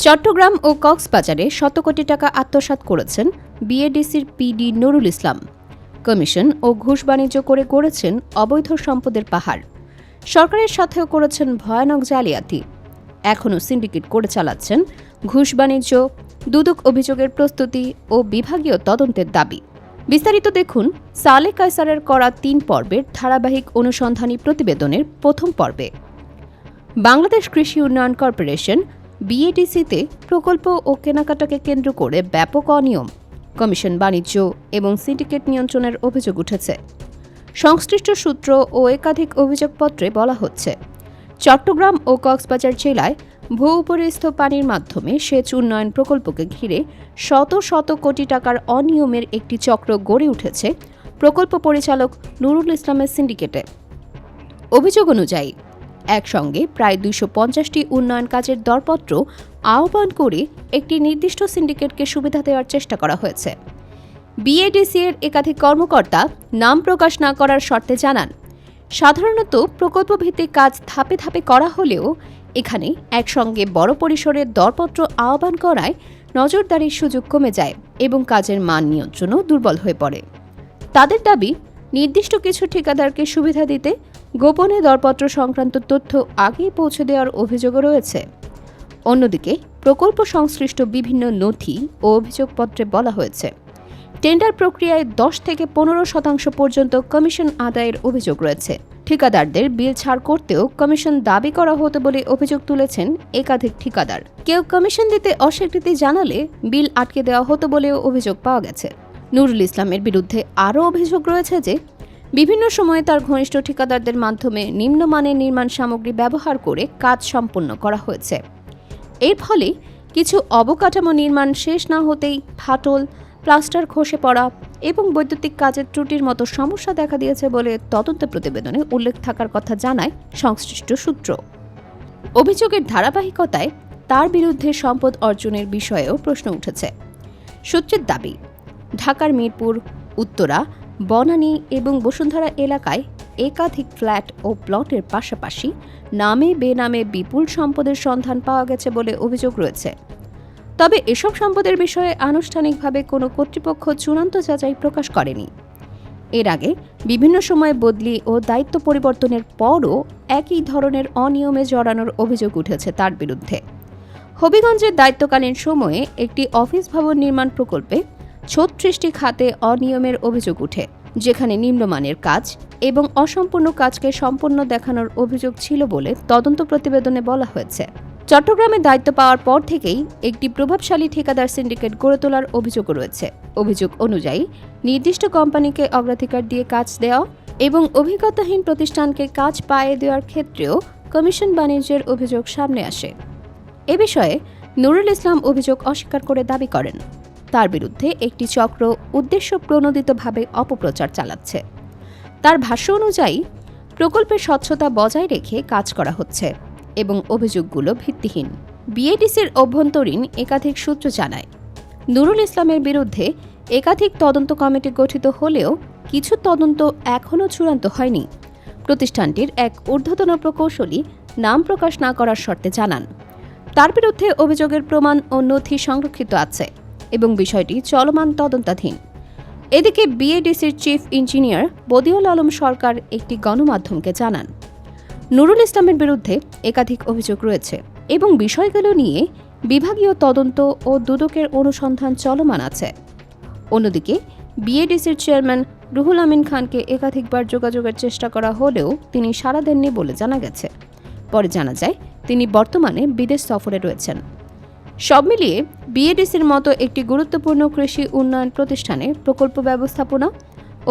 চট্টগ্রাম ও কক্সবাজারে শত কোটি টাকা আত্মসাৎ করেছেন বিএডিসির পিডি নুরুল ইসলাম। কমিশন ও ঘুষ বাণিজ্য করে গড়েছেন অবৈধ সম্পদের পাহাড়। সরকারের সাথেও করেছেন ভয়ানক জালিয়াতি। এখনও সিন্ডিকেট করে চালাচ্ছেন ঘুষ বাণিজ্য, দুদক অভিযোগের প্রস্তুতি ও বিভাগীয় তদন্তের দাবি। বিস্তারিত দেখুন সালে কায়সারের করা ৩ পর্বের ধারাবাহিক অনুসন্ধানী প্রতিবেদনের প্রথম পর্বে। বাংলাদেশ কৃষি উন্নয়ন কর্পোরেশন বিএডিসিতে প্রকল্প ও কেনাকাটাকে কেন্দ্র করে ব্যাপক অনিয়ম, কমিশন বাণিজ্য এবং সিন্ডিকেট নিয়ন্ত্রণের অভিযোগ উঠেছে। সংশ্লিষ্ট সূত্র ও একাধিক অভিযোগপত্রে বলা হচ্ছে, চট্টগ্রাম ও কক্সবাজার জেলায় ভূ-উপরিস্থ পানির মাধ্যমে সেচ উন্নয়ন প্রকল্পকে ঘিরে শত শত কোটি টাকার অনিয়মের একটি চক্র গড়ে উঠেছে প্রকল্প পরিচালক নুরুল ইসলামের সিন্ডিকেটে। অভিযোগ অনুযায়ী একসঙ্গে প্রায় ২৫০টি উন্নয়ন কাজের দরপত্র আহ্বান করে একটি নির্দিষ্ট সিন্ডিকেটকে সুবিধা দেওয়ার চেষ্টা করা হয়েছে। বিএডিসি এর একাধিক কর্মকর্তা নাম প্রকাশ না করার শর্তে জানান, সাধারণত প্রকল্পভিত্তিক কাজ ধাপে ধাপে করা হলেও এখানে একসঙ্গে বড় পরিসরের দরপত্র আহ্বান করায় নজরদারির সুযোগ কমে যায় এবং কাজের মান নিয়ন্ত্রণও দুর্বল হয়ে পড়ে। তাদের দাবি, নির্দিষ্ট কিছু ঠিকাদারকে সুবিধা দিতে গোপনে দরপত্র সংক্রান্ত তথ্য আগেই পৌঁছে দেওয়ার অভিযোগও রয়েছে। অন্যদিকে প্রকল্প সংশ্লিষ্ট বিভিন্ন নথি ও অভিযোগপত্রে বলা হয়েছে, টেন্ডার প্রক্রিয়ায় ১০ থেকে ১৫% পর্যন্ত কমিশন আদায়ের অভিযোগ রয়েছে। ঠিকাদারদের বিল ছাড় করতেও কমিশন দাবি করা হতো বলে অভিযোগ তুলেছেন একাধিক ঠিকাদার। কেউ কমিশন দিতে অস্বীকৃতি জানালে বিল আটকে দেওয়া হতো বলেও অভিযোগ পাওয়া গেছে। নুরুল ইসলামের বিরুদ্ধে আরও অভিযোগ রয়েছে যে বিভিন্ন সময়ে তার ঘনিষ্ঠ ঠিকাদারদের মাধ্যমে নিম্নমানের নির্মাণ সামগ্রী ব্যবহার করে কাজ সম্পন্ন করা হয়েছে। এর ফলে কিছু অবকাঠামো নির্মাণ শেষ না হতেই ফাটল, প্লাস্টার খসে পড়া এবং বৈদ্যুতিক কাজের ত্রুটির মতো সমস্যা দেখা দিয়েছে বলে তদন্ত প্রতিবেদনে উল্লেখ থাকার কথা জানায় সংশ্লিষ্ট সূত্র। অভিযোগের ধারাবাহিকতায় তার বিরুদ্ধে সম্পদ অর্জনের বিষয়েও প্রশ্ন উঠেছে। সূত্রের দাবি, ঢাকার মিরপুর, উত্তরা, বনানী এবং বসুন্ধরা এলাকায় একাধিক ফ্ল্যাট ও প্লটের পাশাপাশি নামে বেনামে বিপুল সম্পদের সন্ধান পাওয়া গেছে বলে অভিযোগ রয়েছে। তবে এসব সম্পদের বিষয়ে আনুষ্ঠানিকভাবে কোনো কর্তৃপক্ষ চূড়ান্ত যাচাই প্রকাশ করেনি। এর আগে বিভিন্ন সময় বদলি ও দায়িত্ব পরিবর্তনের পরও একই ধরনের অনিয়মে জড়ানোর অভিযোগ উঠেছে তার বিরুদ্ধে। হবিগঞ্জের দায়িত্বকালীন সময়ে একটি অফিস ভবন নির্মাণ প্রকল্পে ৩৬টি খাতে অনিয়মের অভিযোগ উঠে, যেখানে নিম্নমানের কাজ এবং অসম্পূর্ণ কাজকে সম্পূর্ণ দেখানোর অভিযোগ ছিল বলে তদন্ত প্রতিবেদনে বলা হয়েছে। চট্টগ্রামে দায়িত্ব পাওয়ার পর থেকেই একটি প্রভাবশালী ঠিকাদার সিন্ডিকেট গড়ে তোলার অভিযোগও রয়েছে। অভিযোগ অনুযায়ী নির্দিষ্ট কোম্পানিকে অগ্রাধিকার দিয়ে কাজ দেওয়া এবং অভিজ্ঞতাহীন প্রতিষ্ঠানকে কাজ পাইয়ে দেওয়ার ক্ষেত্রেও কমিশন বাণিজ্যের অভিযোগ সামনে আসে। এ বিষয়ে নুরুল ইসলাম অভিযোগ অস্বীকার করে দাবি করেন, তার বিরুদ্ধে একটি চক্র উদ্দেশ্য প্রণোদিতভাবে অপপ্রচার চালাচ্ছে। তার ভাষ্য অনুযায়ী প্রকল্পের স্বচ্ছতা বজায় রেখে কাজ করা হচ্ছে এবং অভিযোগগুলো ভিত্তিহীন। বিএডিসির অভ্যন্তরীণ একাধিক সূত্র জানায়, নুরুল ইসলামের বিরুদ্ধে একাধিক তদন্ত কমিটি গঠিত হলেও কিছু তদন্ত এখনও চূড়ান্ত হয়নি। প্রতিষ্ঠানটির এক ঊর্ধ্বতন প্রকৌশলী নাম প্রকাশ না করার শর্তে জানান, তার বিরুদ্ধে অভিযোগের প্রমাণ ও নথি সংরক্ষিত আছে এবং বিষয়টি চলমান তদন্তাধীন। এদিকে বিএডিসির চিফ ইঞ্জিনিয়ার বদিউল আলম সরকার একটি গণমাধ্যমকে জানান, নুরুল ইসলামের বিরুদ্ধে একাধিক অভিযোগ রয়েছে এবং বিষয়গুলো নিয়ে বিভাগীয় তদন্ত ও দুদকের অনুসন্ধান চলমান আছে। অন্যদিকে বিএডিসির চেয়ারম্যান রুহুল আমিন খানকে একাধিকবার যোগাযোগের চেষ্টা করা হলেও তিনি সাড়া দেননি বলে জানা গেছে। পরে জানা যায় তিনি বর্তমানে বিদেশ সফরে রয়েছেন। সব মিলিয়ে বিএডিসির মতো একটি গুরুত্বপূর্ণ কৃষি উন্নয়ন প্রতিষ্ঠানে প্রকল্প ব্যবস্থাপনা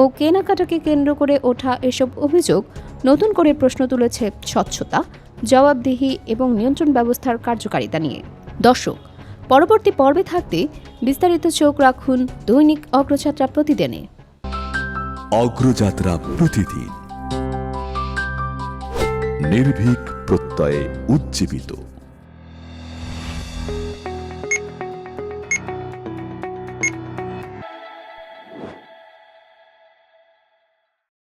ও কেনাকাটাকে কেন্দ্র করে ওঠা এসব অভিযোগ নতুন করে প্রশ্ন তুলেছে স্বচ্ছতা, জবাবদিহি এবং নিয়ন্ত্রণ ব্যবস্থার কার্যকারিতা নিয়ে। দর্শক, পরবর্তী পর্বে থাকতে বিস্তারিত চোখ রাখুন দৈনিক অগ্রযাত্রা প্রতিদিনে। অগ্রযাত্রা প্রতিদিন, নির্ভীক প্রত্যয়ে উজ্জীবিত।